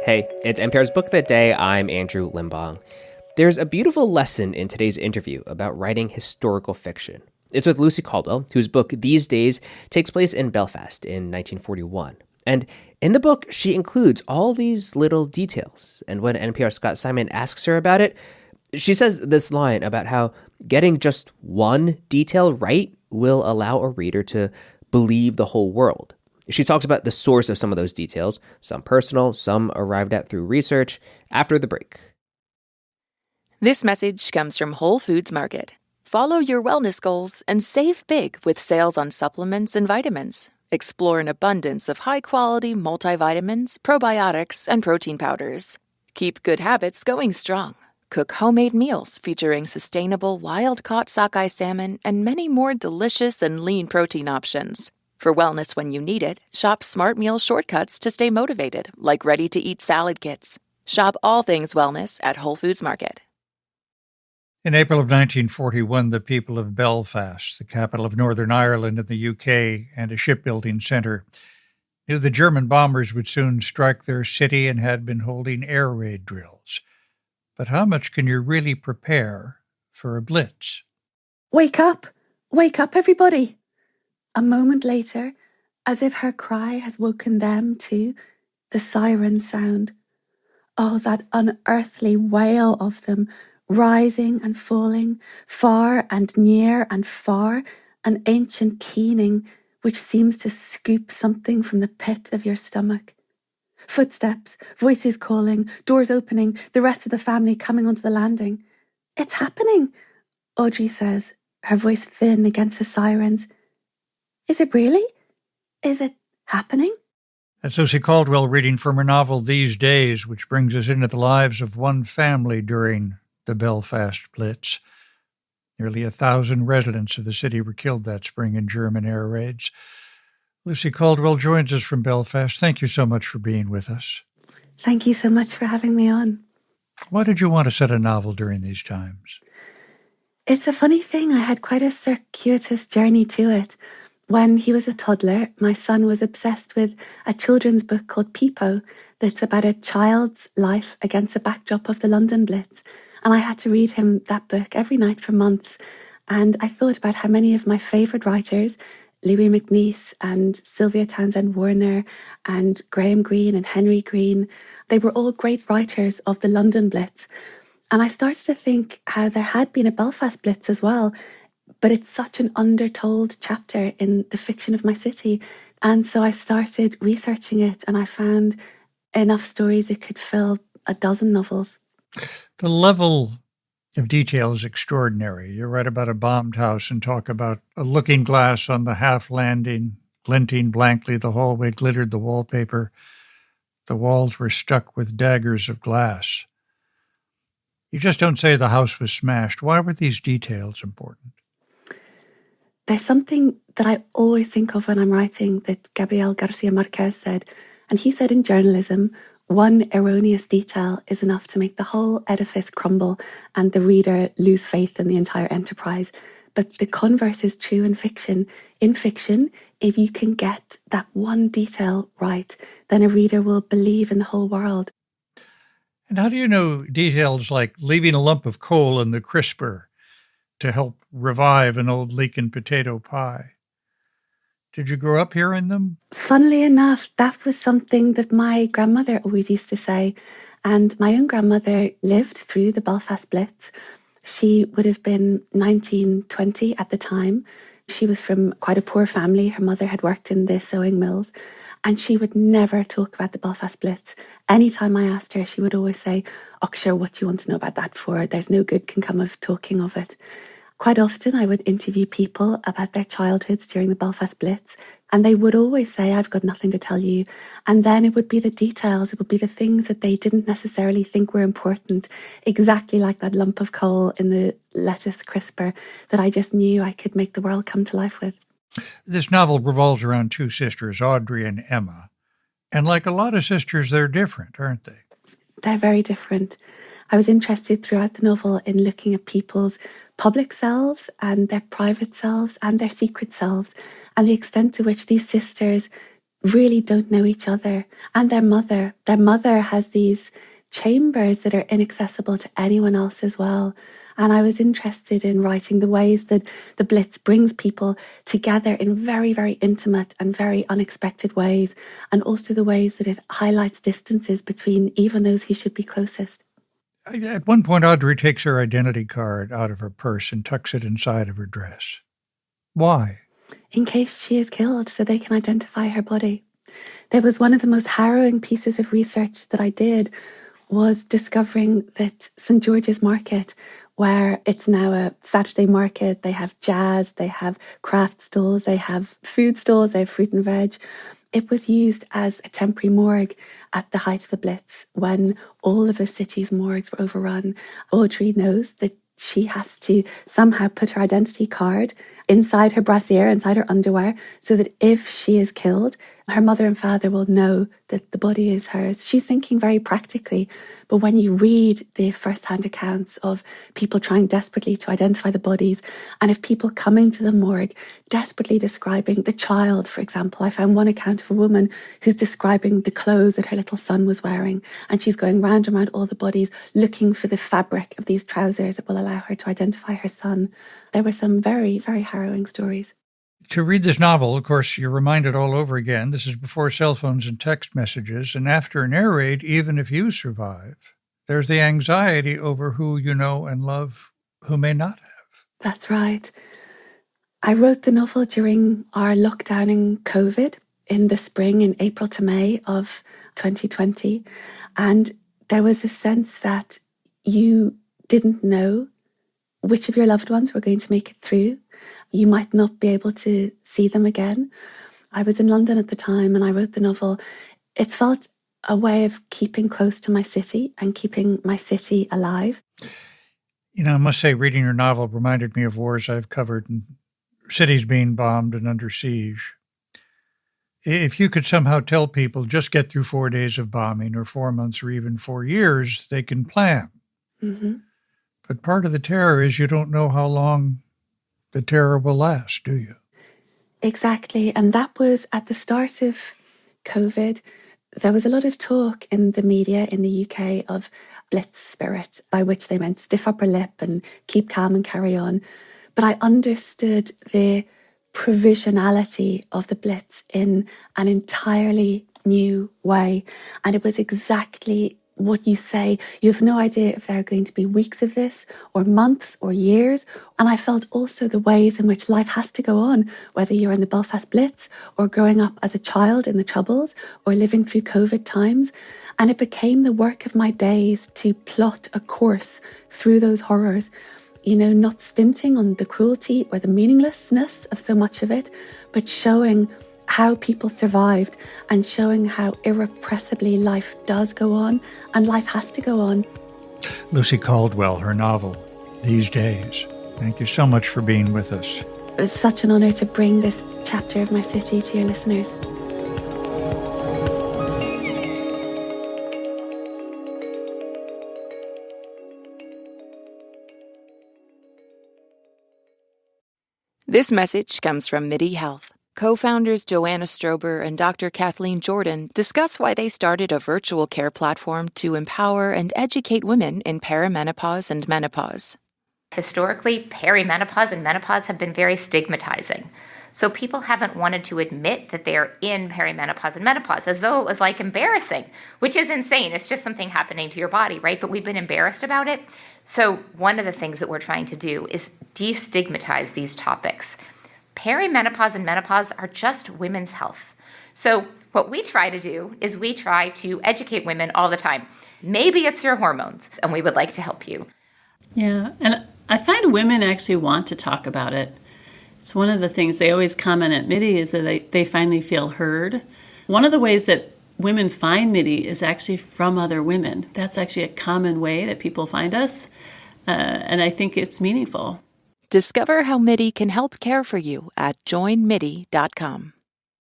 Hey, it's NPR's Book of the Day. I'm Andrew Limbong. There's a beautiful lesson in today's interview about writing historical fiction. It's with Lucy Caldwell, whose book These Days takes place in Belfast in 1941. And in the book, she includes all these little details. And when NPR's Scott Simon asks her about it, she says this line about how getting just one detail right will allow a reader to believe the whole world. She talks about the source of some of those details, some personal, some arrived at through research, after the break. This message comes from Whole Foods Market. Follow your wellness goals and save big with sales on supplements and vitamins. Explore an abundance of high-quality multivitamins, probiotics, and protein powders. Keep good habits going strong. Cook homemade meals featuring sustainable wild-caught sockeye salmon and many more delicious and lean protein options. For wellness when you need it, shop Smart Meal shortcuts to stay motivated, like ready-to-eat salad kits. Shop all things wellness at Whole Foods Market. In April of 1941, the people of Belfast, the capital of Northern Ireland in the UK and a shipbuilding centre, knew the German bombers would soon strike their city and had been holding air raid drills. But how much can you really prepare for a blitz? Wake up! Wake up, everybody! A moment later, as if her cry has woken them too, the sirens sound. Oh, that unearthly wail of them, rising and falling, far and near and far, an ancient keening which seems to scoop something from the pit of your stomach. Footsteps, voices calling, doors opening, the rest of the family coming onto the landing. It's happening, Audrey says, her voice thin against the sirens. Is it really? Is it happening? That's Lucy Caldwell reading from her novel These Days, which brings us into the lives of one family during the Belfast Blitz. Nearly 1,000 residents of the city were killed that spring in German air raids. Lucy Caldwell joins us from Belfast. Thank you so much for being with us. Thank you so much for having me on. Why did you want to set a novel during these times? It's a funny thing. I had quite a circuitous journey to it. When he was a toddler, my son was obsessed with a children's book called Peepo that's about a child's life against the backdrop of the London Blitz. And I had to read him that book every night for months. And I thought about how many of my favourite writers, Louis MacNeice and Sylvia Townsend Warner and Graham Greene and Henry Green, they were all great writers of the London Blitz. And I started to think how there had been a Belfast Blitz as well, but it's such an undertold chapter in the fiction of my city. And so I started researching it and I found enough stories it could fill a dozen novels. The level of detail is extraordinary. You write about a bombed house and talk about a looking glass on the half landing, glinting blankly. The hallway glittered the wallpaper. The walls were stuck with daggers of glass. You just don't say the house was smashed. Why were these details important? There's something that I always think of when I'm writing that Gabriel Garcia Marquez said, and he said in journalism, one erroneous detail is enough to make the whole edifice crumble and the reader lose faith in the entire enterprise. But the converse is true in fiction. In fiction, if you can get that one detail right, then a reader will believe in the whole world. And how do you know details like leaving a lump of coal in the crisper to help revive an old leek-and potato pie? Did you grow up hearing them? Funnily enough, that was something that my grandmother always used to say. And my own grandmother lived through the Belfast Blitz. She would have been 19, 20 at the time. She was from quite a poor family. Her mother had worked in the sewing mills. And she would never talk about the Belfast Blitz. Anytime I asked her, she would always say, "Oh, sure, what do you want to know about that for? There's no good can come of talking of it." Quite often I would interview people about their childhoods during the Belfast Blitz, and they would always say, "I've got nothing to tell you." And then it would be the details, it would be the things that they didn't necessarily think were important, exactly like that lump of coal in the lettuce crisper that I just knew I could make the world come to life with. This novel revolves around two sisters, Audrey and Emma. And like a lot of sisters, they're different, aren't they? They're very different. I was interested throughout the novel in looking at people's public selves and their private selves and their secret selves, and the extent to which these sisters really don't know each other. And their mother has these chambers that are inaccessible to anyone else as well. And I was interested in writing the ways that the Blitz brings people together in very, very intimate and very unexpected ways, and also the ways that it highlights distances between even those who should be closest. At one point, Audrey takes her identity card out of her purse and tucks it inside of her dress. Why? In case she is killed, so they can identify her body. There was one of the most harrowing pieces of research that I did was discovering that St. George's Market, where it's now a Saturday market, they have jazz, they have craft stalls, they have food stalls, they have fruit and veg. It was used as a temporary morgue at the height of the Blitz when all of the city's morgues were overrun. Audrey knows that she has to somehow put her identity card inside her brassiere, inside her underwear, so that if she is killed, her mother and father will know that the body is hers. She's thinking very practically, but when you read the first-hand accounts of people trying desperately to identify the bodies, and of people coming to the morgue desperately describing the child, for example, I found one account of a woman who's describing the clothes that her little son was wearing, and she's going round and round all the bodies looking for the fabric of these trousers that will allow her to identify her son. There were some very, very harrowing stories. To read this novel, of course, you're reminded all over again, this is before cell phones and text messages, and after an air raid, even if you survive, there's the anxiety over who you know and love who may not have. That's right. I wrote the novel during our lockdown in COVID in the spring, in April to May of 2020, and there was a sense that you didn't know which of your loved ones were going to make it through. You might not be able to see them again. I was in London at the time and I wrote the novel. It felt a way of keeping close to my city and keeping my city alive. You know, I must say, reading your novel reminded me of wars I've covered and cities being bombed and under siege. If you could somehow tell people just get through 4 days of bombing or 4 months or even 4 years, they can plan. Mm-hmm. But part of the terror is you don't know how long the terror will last, do you? Exactly. And that was at the start of COVID. There was a lot of talk in the media in the UK of blitz spirit, by which they meant stiff upper lip and keep calm and carry on. But I understood the provisionality of the blitz in an entirely new way. And it was exactly what you say. You have no idea if there are going to be weeks of this or months or years. And I felt also the ways in which life has to go on, whether you're in the Belfast Blitz or growing up as a child in the Troubles or living through COVID times. And it became the work of my days to plot a course through those horrors, you know, not stinting on the cruelty or the meaninglessness of so much of it, but showing how people survived and showing how irrepressibly life does go on and life has to go on. Lucy Caldwell, her novel, These Days. Thank you so much for being with us. It was such an honour to bring this chapter of my city to your listeners. This message comes from MIDI Health. Co-founders Joanna Strober and Dr. Kathleen Jordan discuss why they started a virtual care platform to empower and educate women in perimenopause and menopause. Historically, perimenopause and menopause have been very stigmatizing. So people haven't wanted to admit that they're in perimenopause and menopause, as though it was like embarrassing, which is insane. It's just something happening to your body, right? But we've been embarrassed about it. So one of the things that we're trying to do is destigmatize these topics. Perimenopause and menopause are just women's health. So what we try to do is we try to educate women all the time. Maybe it's your hormones, and we would like to help you. Yeah, and I find women actually want to talk about it. It's one of the things they always comment at MIDI is that they finally feel heard. One of the ways that women find MIDI is actually from other women. That's actually a common way that people find us, and I think it's meaningful. Discover how MIDI can help care for you at joinmidi.com.